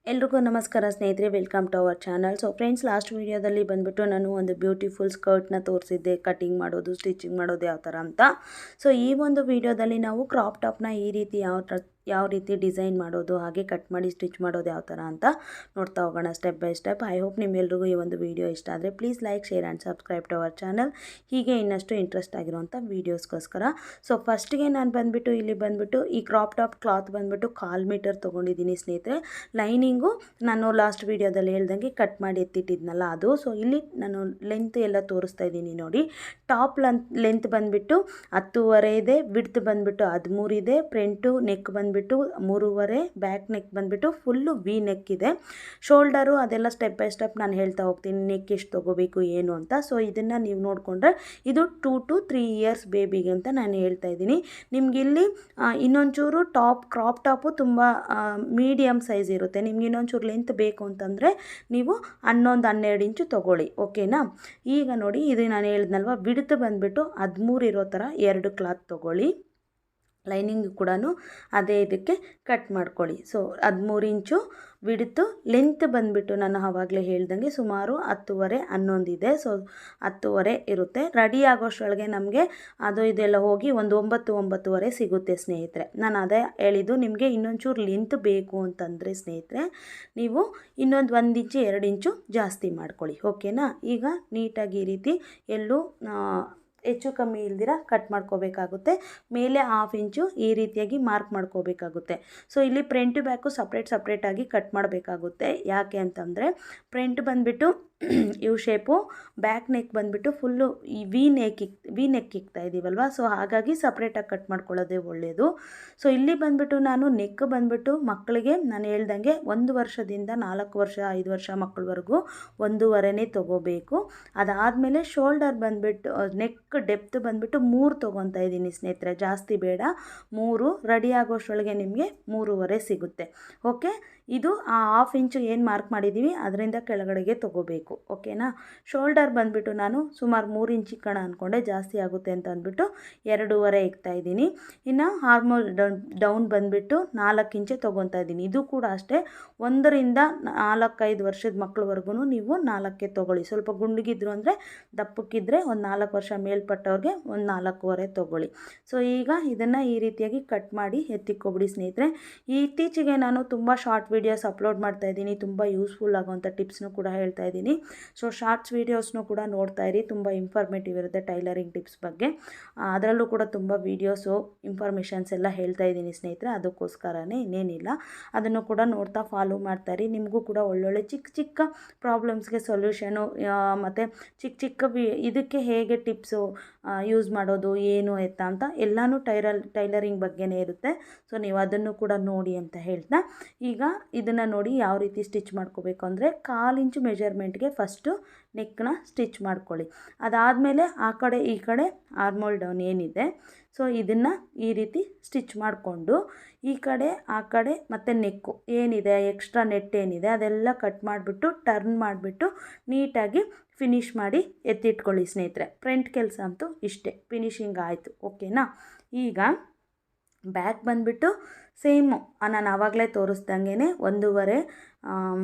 ಎಲ್ರಿಗೂ ನಮಸ್ಕಾರ ಸ್ನೇಹಿತರೆ, welcome to our channel. So friends, last ವೀಡಿಯೋದಲ್ಲಿ ಬಂದುಬಿಟ್ಟು ನಾನು ಒಂದು ಬ್ಯೂಟಿಫುಲ್ ಸ್ಕರ್ಟ್ನ ತೋರಿಸಿದ್ದೆ, ಕಟಿಂಗ್ ಮಾಡೋದು, ಸ್ಟಿಚಿಂಗ್ ಮಾಡೋದು ಯಾವ ಥರ ಅಂತ. ಸೊ ಈ ಒಂದು ವೀಡಿಯೋದಲ್ಲಿ ನಾವು ಕ್ರಾಪ್ ಟಾಪ್ನ ಈ ರೀತಿ ಯಾವ ರೀತಿ ಡಿಸೈನ್ ಮಾಡೋದು, ಹಾಗೆ ಕಟ್ ಮಾಡಿ ಸ್ಟಿಚ್ ಮಾಡೋದು ಯಾವ ಥರ ಅಂತ ನೋಡ್ತಾ ಹೋಗೋಣ step by step. I hope ನಿಮ್ಮೆಲ್ರಿಗೂ ಈ ಒಂದು ವಿಡಿಯೋ ಇಷ್ಟ ಆದರೆ please like, share and subscribe to our channel. ಹೀಗೆ ಇನ್ನಷ್ಟು ಇಂಟ್ರೆಸ್ಟ್ ಆಗಿರುವಂಥ ವೀಡಿಯೋಸ್ಗೋಸ್ಕರ. ಸೊ ಫಸ್ಟಿಗೆ ನಾನು ಬಂದುಬಿಟ್ಟು ಈ ಕ್ರಾಪ್ ಟಾಪ್ ಕ್ಲಾತ್ ಬಂದುಬಿಟ್ಟು 1/4 ಮೀಟರ್ ತೊಗೊಂಡಿದ್ದೀನಿ ಸ್ನೇಹಿತರೆ. ಲೈನಿಂಗು ನಾನು ಲಾಸ್ಟ್ ವೀಡಿಯೋದಲ್ಲಿ ಹೇಳ್ದಂಗೆ ಕಟ್ ಮಾಡಿ ಎತ್ತಿಟ್ಟಿದ್ನಲ್ಲ ಅದು. ಸೊ ಇಲ್ಲಿ ನಾನು ಲೆಂತ್ ಎಲ್ಲ ತೋರಿಸ್ತಾ ಇದ್ದೀನಿ ನೋಡಿ. ಟಾಪ್ ಲೆಂತ್ ಬಂದುಬಿಟ್ಟು 10.5 ಇದೆ, ವಿಡ್ತ್ ಬಂದುಬಿಟ್ಟು 13 ಇದೆ, ಫ್ರಂಟು ನೆಕ್ ಬಂದುಬಿಟ್ಟು 3.5, ಬ್ಯಾಕ್ ನೆಕ್ ಬಂದುಬಿಟ್ಟು ಫುಲ್ಲು ವಿ ನೆಕ್ ಇದೆ. ಶೋಲ್ಡರು ಅದೆಲ್ಲ ಸ್ಟೆಪ್ ಬೈ ಸ್ಟೆಪ್ ನಾನು ಹೇಳ್ತಾ ಹೋಗ್ತೀನಿ, ನೆಕ್ ಎಷ್ಟು ತೊಗೋಬೇಕು ಏನು ಅಂತ. ಸೊ ಇದನ್ನು ನೀವು ನೋಡಿಕೊಂಡ್ರೆ ಇದು 2 to 3 ಇಯರ್ಸ್ ಬೇಬಿಗೆ ಅಂತ ನಾನು ಹೇಳ್ತಾ ಇದ್ದೀನಿ. ನಿಮಗಿಲ್ಲಿ ಇನ್ನೊಂಚೂರು ಕ್ರಾಪ್ ಟಾಪು ತುಂಬ ಮೀಡಿಯಮ್ ಸೈಜ್ ಇರುತ್ತೆ. ನಿಮ್ಗೆ ಇನ್ನೊಂಚೂರು ಲೆಂತ್ ಬೇಕು ಅಂತಂದರೆ ನೀವು 11-12 ಇಂಚು ತೊಗೊಳ್ಳಿ, ಓಕೆನಾ. ಈಗ ನೋಡಿ, ಇದು ನಾನು ಹೇಳಿದ್ನಲ್ವ, ವಿಡ್ತ್ ಬಂದುಬಿಟ್ಟು 13 ಇರೋ ಥರ 2 ಕ್ಲಾತ್ ತೊಗೊಳ್ಳಿ. ಲೈನಿಂಗ್ ಕೂಡ ಅದೇ ಇದಕ್ಕೆ ಕಟ್ ಮಾಡ್ಕೊಳ್ಳಿ. ಸೊ 13 ಇಂಚು ವಿಡ್ತು. ಲೆಂತ್ ಬಂದುಬಿಟ್ಟು ನಾನು ಆವಾಗಲೇ ಹೇಳ್ದಂಗೆ ಸುಮಾರು 10.5-11 ಇದೆ. ಸೊ 10.5 ಇರುತ್ತೆ. ರೆಡಿ ಆಗೋಷ್ಟರೊಳಗೆ ನಮಗೆ ಅದು ಇದೆಲ್ಲ ಹೋಗಿ ಒಂದು 9-9.5 ಸಿಗುತ್ತೆ ಸ್ನೇಹಿತರೆ. ನಾನು ಅದೇ ಹೇಳಿದ್ದು, ನಿಮಗೆ ಇನ್ನೊಂಚೂರು ಲೆಂತ್ ಬೇಕು ಅಂತಂದರೆ ಸ್ನೇಹಿತರೆ ನೀವು ಇನ್ನೊಂದು 1 ಇಂಚು 2 ಇಂಚು ಜಾಸ್ತಿ ಮಾಡ್ಕೊಳ್ಳಿ, ಓಕೆನಾ. ಈಗ ನೀಟಾಗಿ ಈ ರೀತಿ ಎಲ್ಲೂ ಹೆಚ್ಚು ಕಮ್ಮಿ ಇಲ್ದಿರ ಕಟ್ ಮಾಡ್ಕೋಬೇಕಾಗುತ್ತೆ. ಮೇಲೆ 1/2 ಇಂಚು ಈ ರೀತಿಯಾಗಿ ಮಾರ್ಕ್ ಮಾಡ್ಕೋಬೇಕಾಗುತ್ತೆ. ಸೊ ಇಲ್ಲಿ ಫ್ರಂಟ್ ಬ್ಯಾಕು ಸಪ್ರೇಟಾಗಿ ಕಟ್ ಮಾಡಬೇಕಾಗುತ್ತೆ. ಯಾಕೆ ಅಂತಂದರೆ ಫ್ರಂಟ್ ಬಂದುಬಿಟ್ಟು ಯು ಶೇಪು, ಬ್ಯಾಕ್ ನೆಕ್ ಬಂದುಬಿಟ್ಟು ಫುಲ್ಲು ಈ ವಿ ನೆಕ್ ಇಕ್ತಾ ಇದ್ದೀವಲ್ವ. ಸೊ ಹಾಗಾಗಿ ಸಪ್ರೇಟಾಗಿ ಕಟ್ ಮಾಡ್ಕೊಳ್ಳೋದೇ ಒಳ್ಳೆಯದು. ಸೊ ಇಲ್ಲಿ ಬಂದುಬಿಟ್ಟು ನಾನು ನೆಕ್ ಬಂದುಬಿಟ್ಟು ಮಕ್ಕಳಿಗೆ ನಾನು ಹೇಳ್ದಂಗೆ 1 ವರ್ಷದಿಂದ 4 ವರ್ಷ 5 ವರ್ಷ ಮಕ್ಕಳವರೆಗೂ 1.5 ತೊಗೋಬೇಕು. ಅದಾದಮೇಲೆ ಶೋಲ್ಡರ್ ಬಂದುಬಿಟ್ಟು ನೆಕ್ ಡೆಪ್ತ್ ಬಂದುಬಿಟ್ಟು 3 ತೊಗೊತಾ ಇದ್ದೀನಿ ಸ್ನೇಹಿತರೆ, ಜಾಸ್ತಿ ಬೇಡ. 3 ರೆಡಿ ಆಗೋಷ್ಟರೊಳಗೆ ನಿಮಗೆ 3.5 ಸಿಗುತ್ತೆ, ಓಕೆ. ಇದು ಆ 1/2 ಇಂಚು ಏನು ಮಾರ್ಕ್ ಮಾಡಿದ್ದೀವಿ ಅದರಿಂದ ಕೆಳಗಡೆಗೆ ತೊಗೋಬೇಕು, ಓಕೆನಾ. ಶೋಲ್ಡರ್ ಬಂದುಬಿಟ್ಟು ನಾನು ಸುಮಾರು 3 ಇಂಚು ಕಣ ಅಂದ್ಕೊಂಡೆ, ಜಾಸ್ತಿ ಆಗುತ್ತೆ ಅಂತ ಅಂದ್ಬಿಟ್ಟು 2.5 ಇಕ್ತಾ ಇದ್ದೀನಿ. ಇನ್ನು ಹಾರ್ಮೋಲ್ ಡೌನ್ ಬಂದುಬಿಟ್ಟು 4 ಇಂಚೆ ತೊಗೊತಾ ಇದ್ದೀನಿ. ಇದು ಕೂಡ ಅಷ್ಟೇ, 1ರಿಂದ 4-5 ವರ್ಷದ ಮಕ್ಕಳವರೆಗೂ ನೀವು 4ಕ್ಕೆ ತೊಗೊಳ್ಳಿ. ಸ್ವಲ್ಪ ಗುಂಡಿಗಿದ್ರು ಅಂದರೆ, ದಪ್ಪಕ್ಕಿದ್ರೆ ಒಂದು 4 ವರ್ಷ ಮೇಲ್ಪಟ್ಟವ್ರಿಗೆ ಒಂದು 4.5 ತೊಗೊಳ್ಳಿ. ಸೊ ಈಗ ಇದನ್ನು ಈ ರೀತಿಯಾಗಿ ಕಟ್ ಮಾಡಿ ಎತ್ತಿಕ್ಕೊಬಿಡಿ ಸ್ನೇಹಿತರೆ. ಇತ್ತೀಚೆಗೆ ನಾನು ತುಂಬ ಶಾರ್ಟ್ ವೀಡಿಯೋಸ್ ಅಪ್ಲೋಡ್ ಮಾಡ್ತಾ ಇದ್ದೀನಿ, ತುಂಬ ಯೂಸ್ಫುಲ್ ಆಗುವಂಥ ಟಿಪ್ಸ್ನು ಕೂಡ ಹೇಳ್ತಾ ಇದ್ದೀನಿ. ಸೊ ಶಾರ್ಟ್ಸ್ ವೀಡಿಯೋಸ್ನು ಕೂಡ ನೋಡ್ತಾ ಇರಿ, ತುಂಬ ಇನ್ಫಾರ್ಮೇಟಿವ್ ಇರುತ್ತೆ ಟೈಲರಿಂಗ್ ಟಿಪ್ಸ್ ಬಗ್ಗೆ. ಅದರಲ್ಲೂ ಕೂಡ ತುಂಬ ವೀಡಿಯೋಸು ಇನ್ಫಾರ್ಮೇಷನ್ಸ್ ಎಲ್ಲ ಹೇಳ್ತಾ ಇದ್ದೀನಿ ಸ್ನೇಹಿತರೆ, ಅದಕ್ಕೋಸ್ಕರನೇ, ಇನ್ನೇನಿಲ್ಲ. ಅದನ್ನು ಕೂಡ ನೋಡ್ತಾ ಫಾಲೋ ಮಾಡ್ತಾ ಇರಿ. ನಿಮಗೂ ಕೂಡ ಒಳ್ಳೊಳ್ಳೆ ಚಿಕ್ಕ ಪ್ರಾಬ್ಲಮ್ಸ್ಗೆ ಸೊಲ್ಯೂಷನು ಮತ್ತು ಚಿಕ್ಕ ಇದಕ್ಕೆ ಹೇಗೆ ಟಿಪ್ಸು ಯೂಸ್ ಮಾಡೋದು ಏನು ಎತ್ತ ಅಂತ ಎಲ್ಲನೂ ಟೈಲರಿಂಗ್ ಬಗ್ಗೆನೇ ಇರುತ್ತೆ. ಸೊ ನೀವು ಅದನ್ನು ಕೂಡ ನೋಡಿ ಅಂತ ಹೇಳ್ತಾ, ಈಗ ಇದನ್ನು ನೋಡಿ ಯಾವ ರೀತಿ ಸ್ಟಿಚ್ ಮಾಡ್ಕೋಬೇಕು ಅಂದರೆ, 1/4 ಇಂಚು ಮೆಜರ್ಮೆಂಟ್ಗೆ ಫಸ್ಟು ನೆಕ್ನ ಸ್ಟಿಚ್ ಮಾಡ್ಕೊಳ್ಳಿ. ಅದಾದಮೇಲೆ ಆ ಕಡೆ ಈ ಕಡೆ ಆರ್ಮೋಲ್ ಡೌನ್ ಏನಿದೆ, ಸೊ ಇದನ್ನು ಈ ರೀತಿ ಸ್ಟಿಚ್ ಮಾಡಿಕೊಂಡು ಈ ಕಡೆ ಆ ಕಡೆ ಮತ್ತು ನೆಕ್ಕು ಏನಿದೆ, ಎಕ್ಸ್ಟ್ರಾ ನೆಟ್ ಏನಿದೆ ಅದೆಲ್ಲ ಕಟ್ ಮಾಡಿಬಿಟ್ಟು ಟರ್ನ್ ಮಾಡಿಬಿಟ್ಟು ನೀಟಾಗಿ ಫಿನಿಷ್ ಮಾಡಿ ಎತ್ತಿಟ್ಕೊಳ್ಳಿ ಸ್ನೇಹಿತರೆ. ಫ್ರಂಟ್ ಕೆಲಸ ಅಂತೂ ಇಷ್ಟೇ, ಫಿನಿಶಿಂಗ್ ಆಯಿತು, ಓಕೆನಾ. ಈಗ ಬ್ಯಾಕ್ ಬಂದುಬಿಟ್ಟು ಸೇಮು ನಾನು ಆವಾಗಲೇ ತೋರಿಸ್ದಂಗೆ 1.5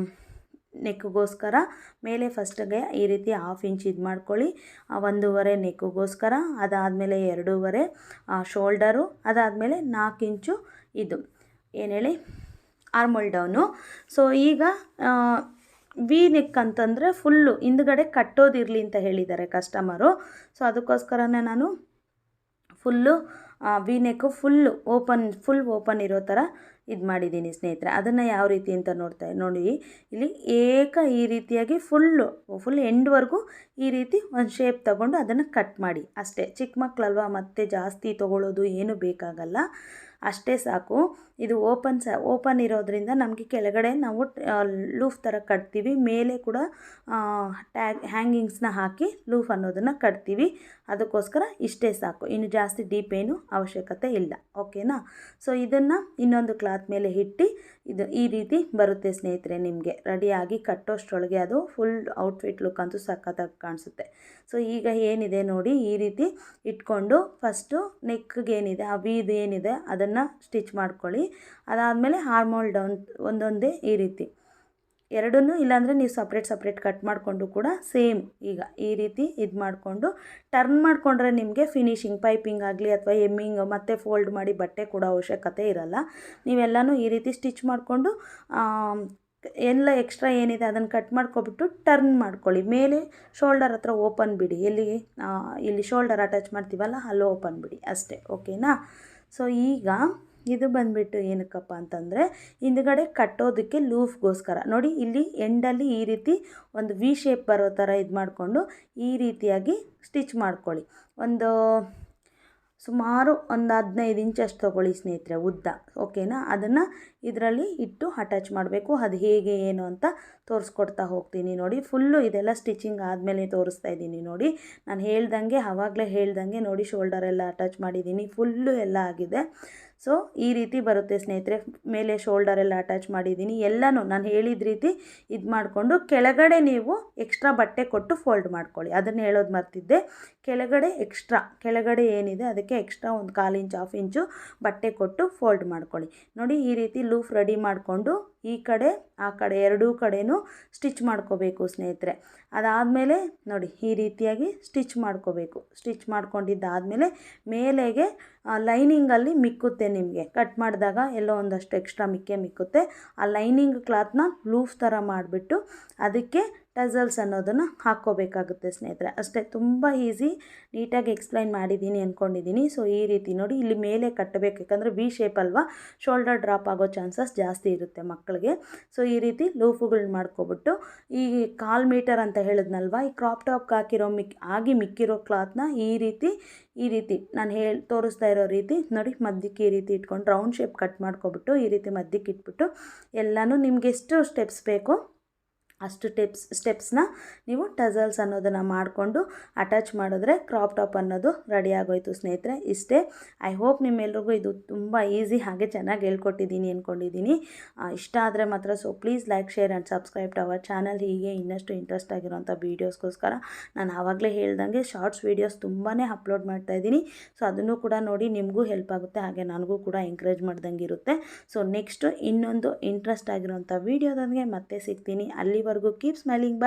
ನೆಕ್ಗೋಸ್ಕರ ಮೇಲೆ ಫಸ್ಟಿಗೆ ಈ ರೀತಿ 1/2 ಇಂಚ್ ಇದು ಮಾಡ್ಕೊಳ್ಳಿ. 1.5 ನೆಕ್ಗೋಸ್ಕರ, ಅದಾದಮೇಲೆ 2.5 ಶೋಲ್ಡರು, ಅದಾದಮೇಲೆ 4 ಇಂಚು ಇದು ಏನು ಹೇಳಿ ಆರ್ಮೋಲ್ ಡೌನು. ಸೊ ಈಗ ವಿ ನೆಕ್ ಅಂತಂದರೆ ಫುಲ್ಲು ಹಿಂದ್ಗಡೆ ಕಟ್ಟೋದಿರಲಿ ಅಂತ ಹೇಳಿದ್ದಾರೆ ಕಸ್ಟಮರು. ಸೊ ಅದಕ್ಕೋಸ್ಕರನೇ ನಾನು full V neck full open ಇರೋ ಥರ ಇದು ಮಾಡಿದ್ದೀನಿ ಸ್ನೇಹಿತರೆ. ಅದನ್ನು ಯಾವ ರೀತಿ ಅಂತ ನೋಡಿ, ಇಲ್ಲಿ ಈ ರೀತಿಯಾಗಿ ಫುಲ್ ಎಂಡ್ವರೆಗೂ ಈ ರೀತಿ ಒಂದು ಶೇಪ್ ತಗೊಂಡು ಅದನ್ನು ಕಟ್ ಮಾಡಿ ಅಷ್ಟೇ. ಚಿಕ್ಕ ಮಕ್ಕಳಲ್ವ, ಮತ್ತೆ ಜಾಸ್ತಿ ತೊಗೊಳ್ಳೋದು ಏನು ಬೇಕಾಗಲ್ಲ, ಅಷ್ಟೇ ಸಾಕು. ಇದು ಓಪನ್ ಇರೋದ್ರಿಂದ ನಮಗೆ ಕೆಳಗಡೆ ನಾವು ಲೂಫ್ ಥರ ಕಟ್ತೀವಿ, ಮೇಲೆ ಕೂಡ ಹ್ಯಾಂಗಿಂಗ್ಸ್ನ ಹಾಕಿ ಲೂಫ್ ಅನ್ನೋದನ್ನು ಕಟ್ತೀವಿ. ಅದಕ್ಕೋಸ್ಕರ ಇಷ್ಟೇ ಸಾಕು, ಇನ್ನು ಜಾಸ್ತಿ ಡೀಪ್ ಏನು ಅವಶ್ಯಕತೆ ಇಲ್ಲ, ಓಕೆನಾ. ಸೊ ಇದನ್ನು ಇನ್ನೊಂದು ಕ್ಲಾತ್ ಮೇಲೆ ಇಟ್ಟು ಇದು ಈ ರೀತಿ ಬರುತ್ತೆ ಸ್ನೇಹಿತರೆ. ನಿಮಗೆ ರೆಡಿಯಾಗಿ ಕಟ್ಟೋಷ್ಟರೊಳಗೆ ಅದು ಫುಲ್ ಔಟ್ಫಿಟ್ ಲುಕ್ ಅಂತೂ ಸಖತ್ತಾಗಿ ಕಾಣಿಸುತ್ತೆ. ಸೊ ಈಗ ಏನಿದೆ ನೋಡಿ, ಈ ರೀತಿ ಇಟ್ಕೊಂಡು ಫಸ್ಟು ನೆಕ್ಗೆ ಏನಿದೆ ಆ ವಿದು ಏನಿದೆ ಅದನ್ನು ಸ್ಟಿಚ್ ಮಾಡ್ಕೊಳ್ಳಿ. ಅದಾದಮೇಲೆ ಆರ್ಮೋಲ್ ಡೌನ್ ಒಂದೊಂದೇ ಈ ರೀತಿ ಎರಡನ್ನೂ ಇಲ್ಲಾಂದರೆ ನೀವು ಸಪ್ರೇಟ್ ಕಟ್ ಮಾಡಿಕೊಂಡು ಕೂಡ ಸೇಮ್ ಈಗ ಈ ರೀತಿ ಇದು ಮಾಡಿಕೊಂಡು ಟರ್ನ್ ಮಾಡಿಕೊಂಡ್ರೆ ನಿಮಗೆ ಫಿನಿಶಿಂಗ್ ಪೈಪಿಂಗ್ ಆಗಲಿ ಅಥವಾ ಎಮ್ಮಿಂಗ್ ಮತ್ತು ಫೋಲ್ಡ್ ಮಾಡಿ ಬಟ್ಟೆ ಕೊಡೋ ಅವಶ್ಯಕತೆ ಇರಲ್ಲ. ನೀವೆಲ್ಲನೂ ಈ ರೀತಿ ಸ್ಟಿಚ್ ಮಾಡಿಕೊಂಡು ಎಲ್ಲ ಎಕ್ಸ್ಟ್ರಾ ಏನಿದೆ ಅದನ್ನು ಕಟ್ ಮಾಡ್ಕೊಬಿಟ್ಟು ಟರ್ನ್ ಮಾಡ್ಕೊಳ್ಳಿ. ಮೇಲೆ ಶೋಲ್ಡರ್ ಹತ್ರ ಓಪನ್ ಬಿಡಿ, ಇಲ್ಲಿ ಶೋಲ್ಡರ್ ಅಟ್ಯಾಚ್ ಮಾಡ್ತೀವಲ್ಲ ಅಲ್ಲಿ ಓಪನ್ ಬಿಡಿ ಅಷ್ಟೇ. ಓಕೆನಾ? ಸೊ ಈಗ ಇದು ಬಂದುಬಿಟ್ಟು ಏನಕ್ಕಪ್ಪ ಅಂತಂದರೆ ಹಿಂದುಗಡೆ ಕಟ್ಟೋದಕ್ಕೆ ಲೂಫ್ಗೋಸ್ಕರ. ನೋಡಿ ಇಲ್ಲಿ ಎಂಡಲ್ಲಿ ಈ ರೀತಿ ಒಂದು ವಿ ಶೇಪ್ ಬರೋ ಥರ ಇದು ಮಾಡಿಕೊಂಡು ಈ ರೀತಿಯಾಗಿ ಸ್ಟಿಚ್ ಮಾಡ್ಕೊಳ್ಳಿ. ಸುಮಾರು ಒಂದು 15 ಇಂಚಷ್ಟು ತೊಗೊಳ್ಳಿ ಸ್ನೇಹಿತರೆ ಉದ್ದ. ಓಕೆನಾ? ಅದನ್ನು ಇದರಲ್ಲಿ ಇಟ್ಟು ಅಟ್ಯಾಚ್ ಮಾಡಬೇಕು. ಅದು ಹೇಗೆ ಏನು ಅಂತ ತೋರಿಸ್ಕೊಡ್ತಾ ಹೋಗ್ತೀನಿ ನೋಡಿ. ಫುಲ್ಲು ಇದೆಲ್ಲ ಸ್ಟಿಚಿಂಗ್ ಆದಮೇಲೆ ತೋರಿಸ್ತಾ ಇದ್ದೀನಿ ನೋಡಿ. ನಾನು ಆವಾಗಲೇ ಹೇಳ್ದಂಗೆ ನೋಡಿ ಶೋಲ್ಡರೆಲ್ಲ ಅಟ್ಯಾಚ್ ಮಾಡಿದ್ದೀನಿ, ಫುಲ್ಲು ಎಲ್ಲ ಆಗಿದೆ. ಸೊ ಈ ರೀತಿ ಬರುತ್ತೆ ಸ್ನೇಹಿತರೆ. ಮೇಲೆ ಶೋಲ್ಡರ್ ಎಲ್ಲ ಅಟ್ಯಾಚ್ ಮಾಡಿದ್ದೀನಿ. ಎಲ್ಲನೂ ನಾನು ಹೇಳಿದ ರೀತಿ ಇದು ಮಾಡಿಕೊಂಡು ಕೆಳಗಡೆ ನೀವು ಎಕ್ಸ್ಟ್ರಾ ಬಟ್ಟೆ ಕೊಟ್ಟು ಫೋಲ್ಡ್ ಮಾಡ್ಕೊಳ್ಳಿ. ಅದನ್ನು ಹೇಳೋದು ಮರ್ತಿದ್ದೆ. ಕೆಳಗಡೆ ಏನಿದೆ ಅದಕ್ಕೆ ಎಕ್ಸ್ಟ್ರಾ ಒಂದು 1/4 ಇಂಚ್ 1/2 ಇಂಚು ಬಟ್ಟೆ ಕೊಟ್ಟು ಫೋಲ್ಡ್ ಮಾಡ್ಕೊಳ್ಳಿ. ನೋಡಿ ಈ ರೀತಿ ಲೂಫ್ ರೆಡಿ ಮಾಡಿಕೊಂಡು ಈ ಕಡೆ ಆ ಕಡೆ ಎರಡೂ ಕಡೆನೂ ಸ್ಟಿಚ್ ಮಾಡ್ಕೋಬೇಕು ಸ್ನೇಹಿತರೆ. ಅದಾದಮೇಲೆ ನೋಡಿ ಈ ರೀತಿಯಾಗಿ ಸ್ಟಿಚ್ ಮಾಡ್ಕೋಬೇಕು. ಸ್ಟಿಚ್ ಮಾಡ್ಕೊಂಡಿದ್ದಾದಮೇಲೆ ಮೇಲೆಗೆ ಲೈನಿಂಗಲ್ಲಿ ಮಿಕ್ಕುತ್ತೆ ನಿಮಗೆ. ಕಟ್ ಮಾಡಿದಾಗ ಎಲ್ಲೋ ಒಂದಷ್ಟು ಎಕ್ಸ್ಟ್ರಾ ಮಿಕ್ಕುತ್ತೆ. ಆ ಲೈನಿಂಗ್ ಕ್ಲಾತ್ನ ಲೂಫ್ ಥರ ಮಾಡಿಬಿಟ್ಟು ಅದಕ್ಕೆ ಟಸಲ್ಸ್ ಅನ್ನೋದನ್ನು ಹಾಕ್ಕೋಬೇಕಾಗುತ್ತೆ ಸ್ನೇಹಿತರೆ. ಅಷ್ಟೇ, ತುಂಬ ಈಸಿ, ನೀಟಾಗಿ ಎಕ್ಸ್ಪ್ಲೈನ್ ಮಾಡಿದ್ದೀನಿ ಅಂದ್ಕೊಂಡಿದ್ದೀನಿ. ಸೊ ಈ ರೀತಿ ನೋಡಿ ಇಲ್ಲಿ ಮೇಲೆ ಕಟ್ಟಬೇಕು, ಯಾಕಂದರೆ ವಿ ಶೇಪ್ ಅಲ್ವಾ, ಶೋಲ್ಡರ್ ಡ್ರಾಪ್ ಆಗೋ ಚಾನ್ಸಸ್ ಜಾಸ್ತಿ ಇರುತ್ತೆ ಮಕ್ಕಳಿಗೆ. ಸೊ ಈ ರೀತಿ ಲೂಫುಗಳು ಮಾಡ್ಕೊಬಿಟ್ಟು ಈ 1/4 ಮೀಟರ್ ಅಂತ ಹೇಳಿದ್ನಲ್ವ, ಈ ಕ್ರಾಪ್ ಟಾಪ್ಗೆ ಹಾಕಿರೋ ಮಿಕ್ಕಿರೋ ಕ್ಲಾತ್ನ ಈ ರೀತಿ ನಾನು ತೋರಿಸ್ತಾ ಇರೋ ರೀತಿ ನೋಡಿ ಮಧ್ಯಕ್ಕೆ ಈ ರೀತಿ ಇಟ್ಕೊಂಡು ರೌಂಡ್ ಶೇಪ್ ಕಟ್ ಮಾಡ್ಕೊಬಿಟ್ಟು ಈ ರೀತಿ ಮಧ್ಯಕ್ಕೆ ಇಟ್ಬಿಟ್ಟು ಎಲ್ಲನೂ ನಿಮ್ಗೆ ಎಷ್ಟು ಸ್ಟೆಪ್ಸ್ ಬೇಕೋ ಅಷ್ಟು ಸ್ಟೆಪ್ಸ್ನ ನೀವು ಟಸಲ್ಸ್ ಅನ್ನೋದನ್ನು ಮಾಡಿಕೊಂಡು ಅಟ್ಯಾಚ್ ಮಾಡಿದ್ರೆ ಕ್ರಾಪ್ ಟಾಪ್ ಅನ್ನೋದು ರೆಡಿ ಆಗೋಯ್ತು ಸ್ನೇಹಿತರೆ. ಇಷ್ಟೇ. ಐ ಹೋಪ್ ನಿಮ್ಮೆಲ್ರಿಗೂ ಇದು ತುಂಬ ಈಸಿ ಹಾಗೆ ಚೆನ್ನಾಗಿ ಹೇಳ್ಕೊಟ್ಟಿದ್ದೀನಿ ಅಂದ್ಕೊಂಡಿದ್ದೀನಿ. ಇಷ್ಟ ಆದರೆ ಮಾತ್ರ please like, share and subscribe to our channel. ಹೀಗೆ ಇನ್ನಷ್ಟು ಇಂಟ್ರೆಸ್ಟ್ ಆಗಿರೋಂಥ ವೀಡಿಯೋಸ್ಗೋಸ್ಕರ ನಾನು ಆವಾಗಲೇ ಹೇಳ್ದಂಗೆ ಶಾರ್ಟ್ಸ್ ವೀಡಿಯೋಸ್ ತುಂಬಾ ಅಪ್ಲೋಡ್ ಮಾಡ್ತಾಯಿದ್ದೀನಿ. ಸೊ ಅದನ್ನು ಕೂಡ ನೋಡಿ, ನಿಮಗೂ ಹೆಲ್ಪ್ ಆಗುತ್ತೆ, ಹಾಗೆ ನನಗೂ ಕೂಡ ಎಂಕರೇಜ್ ಮಾಡ್ದಂಗೆ ಇರುತ್ತೆ. ಸೊ ನೆಕ್ಸ್ಟು ಇನ್ನೊಂದು ಇಂಟ್ರೆಸ್ಟ್ ಆಗಿರೋಂಥ ವೀಡಿಯೋದೊಂದಿಗೆ ಮತ್ತೆ ಸಿಗ್ತೀನಿ. ಅಲ್ಲಿವರೆಗೂ ಕೀಪ್ ಸ್ಮೈಲಿಂಗ್. ಬಾಯ್.